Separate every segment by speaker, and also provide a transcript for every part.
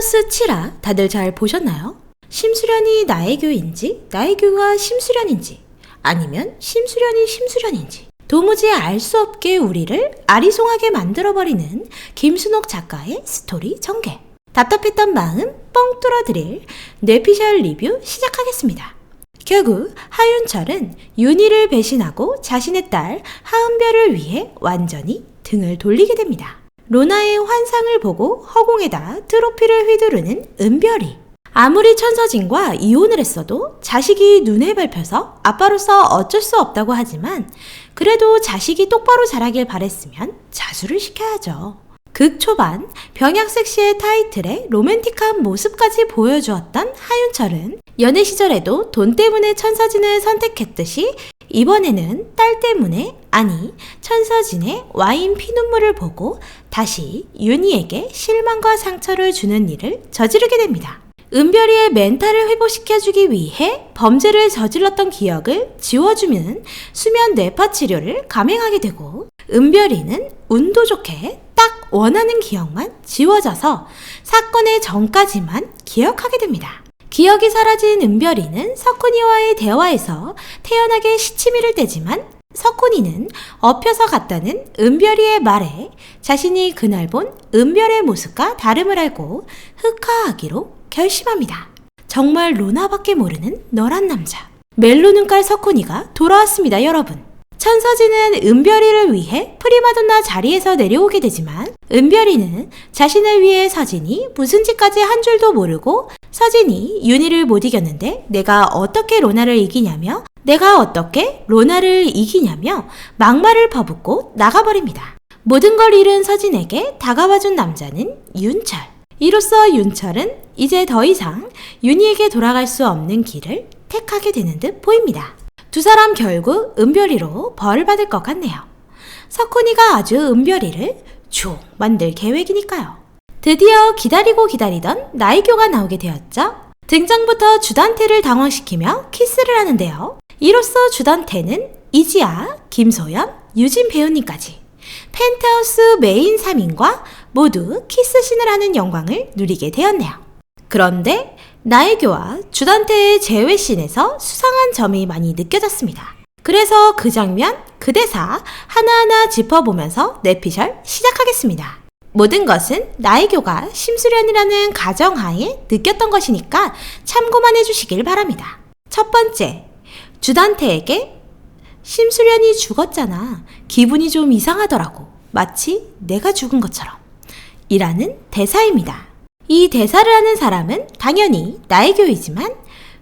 Speaker 1: 펜트하우스 7화 다들 잘 보셨나요? 심수련이 나의 교인지 나의 교가 심수련인지 아니면 심수련이 심수련인지 도무지 알 수 없게 우리를 아리송하게 만들어버리는 김순옥 작가의 스토리 전개. 답답했던 마음 뻥 뚫어드릴 뇌피셜 리뷰 시작하겠습니다. 결국 하윤철은 윤희를 배신하고 자신의 딸 하은별을 위해 완전히 등을 돌리게 됩니다. 로나의 환상을 보고 허공에다 트로피를 휘두르는 은별이. 아무리 천서진과 이혼을 했어도 자식이 눈에 밟혀서 아빠로서 어쩔 수 없다고 하지만 그래도 자식이 똑바로 자라길 바랬으면 자수를 시켜야죠. 극 초반 병약 섹시의 타이틀에 로맨틱한 모습까지 보여주었던 하윤철은 연애 시절에도 돈 때문에 천서진을 선택했듯이 이번에는 딸 때문에, 아니 천서진의 와인 피눈물을 보고 다시 윤희에게 실망과 상처를 주는 일을 저지르게 됩니다. 은별이의 멘탈을 회복시켜주기 위해 범죄를 저질렀던 기억을 지워주는 수면 뇌파 치료를 감행하게 되고, 은별이는 운도 좋게 딱 원하는 기억만 지워져서 사건의 전까지만 기억하게 됩니다. 기억이 사라진 은별이는 석훈이와의 대화에서 태연하게 시치미를 떼지만 석훈이는 엎혀서 갔다는 은별이의 말에 자신이 그날 본 은별의 모습과 다름을 알고 흑화하기로 결심합니다. 정말 로나밖에 모르는 너란 남자. 멜로 눈깔 석훈이가 돌아왔습니다, 여러분. 천서진은 은별이를 위해 프리마돈나 자리에서 내려오게 되지만 은별이는 자신을 위해 서진이 무슨 짓까지 한 줄도 모르고 서진이 윤희를 못 이겼는데 내가 어떻게 로나를 이기냐며 막말을 퍼붓고 나가버립니다. 모든 걸 잃은 서진에게 다가와준 남자는 윤철. 이로써 윤철은 이제 더 이상 윤희에게 돌아갈 수 없는 길을 택하게 되는 듯 보입니다. 두 사람 결국 은별이로 벌을 받을 것 같네요. 석훈이가 아주 은별이를 쭉 만들 계획이니까요. 드디어 기다리고 기다리던 나이교가 나오게 되었죠. 등장부터 주단태를 당황시키며 키스를 하는데요. 이로써 주단태는 이지아, 김소연, 유진 배우님까지 펜트하우스 메인 3인과 모두 키스신을 하는 영광을 누리게 되었네요. 그런데 나혜교와 주단태의 재회신에서 수상한 점이 많이 느껴졌습니다. 그래서 그 장면, 그 대사 하나하나 짚어보면서 뇌피셜 시작하겠습니다. 모든 것은 나혜교가 심수련이라는 가정하에 느꼈던 것이니까 참고만 해주시길 바랍니다. 첫 번째, 주단태에게 심수련이 죽었잖아. 기분이 좀 이상하더라고. 마치 내가 죽은 것처럼. 이라는 대사입니다. 이 대사를 하는 사람은 당연히 나혜교이지만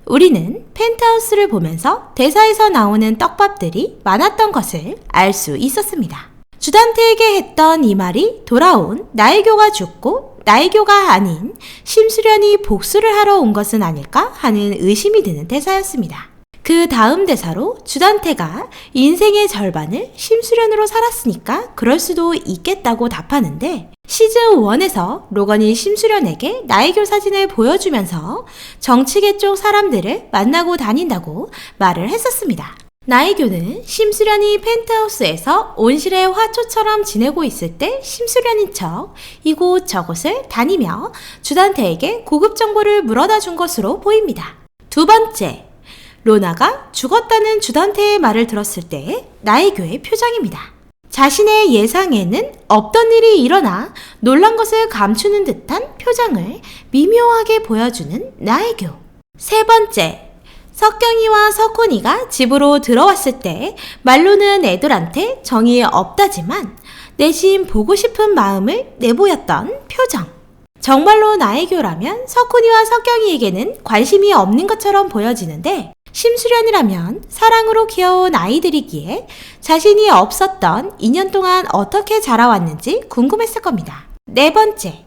Speaker 1: 우리는 펜트하우스를 보면서 대사에서 나오는 떡밥들이 많았던 것을 알 수 있었습니다. 주단태에게 했던 이 말이 돌아온 나혜교가 죽고 나혜교가 아닌 심수련이 복수를 하러 온 것은 아닐까 하는 의심이 드는 대사였습니다. 그 다음 대사로 주단태가 인생의 절반을 심수련으로 살았으니까 그럴 수도 있겠다고 답하는데 시즌1에서 로건이 심수련에게 나혜교 사진을 보여주면서 정치계 쪽 사람들을 만나고 다닌다고 말을 했었습니다. 나혜교는 심수련이 펜트하우스에서 온실의 화초처럼 지내고 있을 때 심수련인 척 이곳 저곳을 다니며 주단태에게 고급 정보를 물어다 준 것으로 보입니다. 두 번째, 로나가 죽었다는 주단태의 말을 들었을 때의 나혜교의 표정입니다. 자신의 예상에는 없던 일이 일어나 놀란 것을 감추는 듯한 표정을 미묘하게 보여주는 나혜교. 세 번째, 석경이와 석훈이가 집으로 들어왔을 때 말로는 애들한테 정이 없다지만 내심 보고 싶은 마음을 내보였던 표정. 정말로 나혜교라면 석훈이와 석경이에게는 관심이 없는 것처럼 보여지는데 심수련이라면 사랑으로 키워온 아이들이기에 자신이 없었던 2년 동안 어떻게 자라왔는지 궁금했을 겁니다. 네 번째,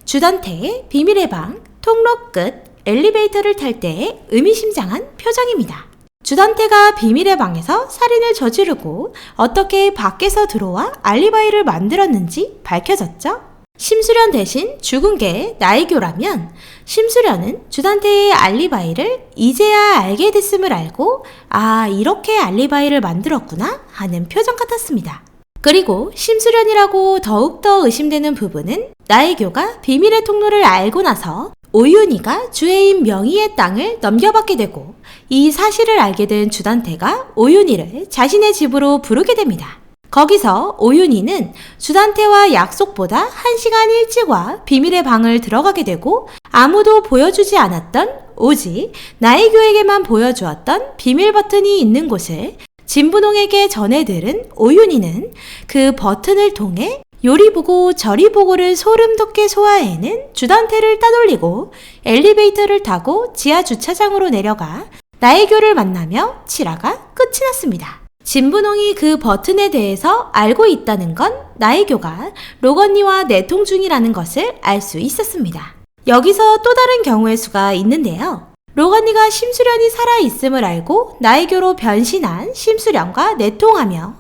Speaker 1: 주단태의 비밀의 방 통로 끝 엘리베이터를 탈 때의 의미심장한 표정입니다. 주단태가 비밀의 방에서 살인을 저지르고 어떻게 밖에서 들어와 알리바이를 만들었는지 밝혀졌죠? 심수련 대신 죽은 게 나혜교라면 심수련은 주단태의 알리바이를 이제야 알게 됐음을 알고 아, 이렇게 알리바이를 만들었구나 하는 표정 같았습니다. 그리고 심수련이라고 더욱더 의심되는 부분은 나혜교가 비밀의 통로를 알고 나서 오윤희가 주애인 명희의 땅을 넘겨받게 되고 이 사실을 알게 된 주단태가 오윤희를 자신의 집으로 부르게 됩니다. 거기서 오윤희는 주단태와 약속보다 1시간 일찍 와 비밀의 방을 들어가게 되고 아무도 보여주지 않았던 오직 나혜교에게만 보여주었던 비밀 버튼이 있는 곳을 진분홍에게 전해 들은 오윤희는 그 버튼을 통해 요리 보고 저리 보고를 소름 돋게 소화해낸 주단태를 따돌리고 엘리베이터를 타고 지하 주차장으로 내려가 나혜교를 만나며 실화가 끝이 났습니다. 진분홍이 그 버튼에 대해서 알고 있다는 건 나혜교가 로건니와 내통 중이라는 것을 알 수 있었습니다. 여기서 또 다른 경우의 수가 있는데요. 로건니가 심수련이 살아있음을 알고 나혜교로 변신한 심수련과 내통하며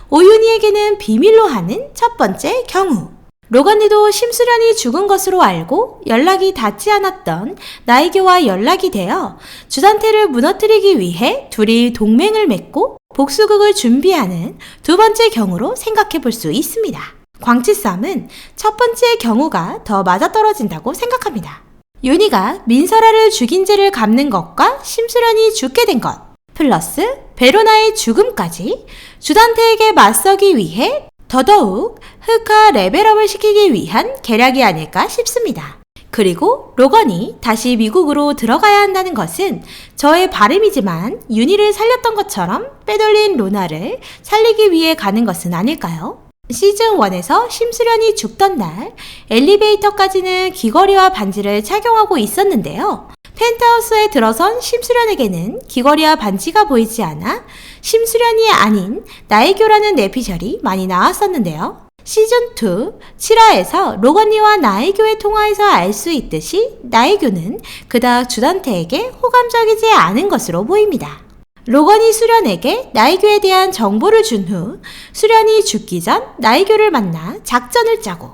Speaker 1: 오윤희에게는 비밀로 하는 첫 번째 경우. 로건니도 심수련이 죽은 것으로 알고 연락이 닿지 않았던 나혜교와 연락이 되어 주단태를 무너뜨리기 위해 둘이 동맹을 맺고 복수극을 준비하는 두 번째 경우로 생각해 볼 수 있습니다. 광치쌈은 첫 번째 경우가 더 맞아떨어진다고 생각합니다. 윤희가 민설아를 죽인 죄를 갚는 것과 심수련이 죽게 된 것, 플러스 베로나의 죽음까지 주단태에게 맞서기 위해 더더욱 흑화 레벨업을 시키기 위한 계략이 아닐까 싶습니다. 그리고 로건이 다시 미국으로 들어가야 한다는 것은 저의 바람이지만 윤희를 살렸던 것처럼 빼돌린 로나를 살리기 위해 가는 것은 아닐까요? 시즌1에서 심수련이 죽던 날 엘리베이터까지는 귀걸이와 반지를 착용하고 있었는데요. 펜트하우스에 들어선 심수련에게는 귀걸이와 반지가 보이지 않아 심수련이 아닌 나혜교라는 내피셜이 많이 나왔었는데요. 시즌2 7화에서 로건니와 나혜교의 통화에서 알 수 있듯이 나혜교는 그닥 주단태에게 호감적이지 않은 것으로 보입니다. 로건이 수련에게 나혜교에 대한 정보를 준 후 수련이 죽기 전 나혜교를 만나 작전을 짜고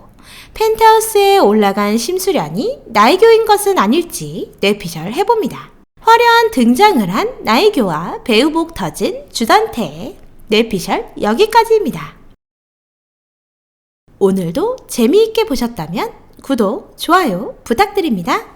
Speaker 1: 펜트하우스에 올라간 심수련이 나혜교인 것은 아닐지 뇌피셜 해봅니다. 화려한 등장을 한 나혜교와 배우복 터진 주단태의 뇌피셜 여기까지입니다. 오늘도 재미있게 보셨다면 구독, 좋아요 부탁드립니다.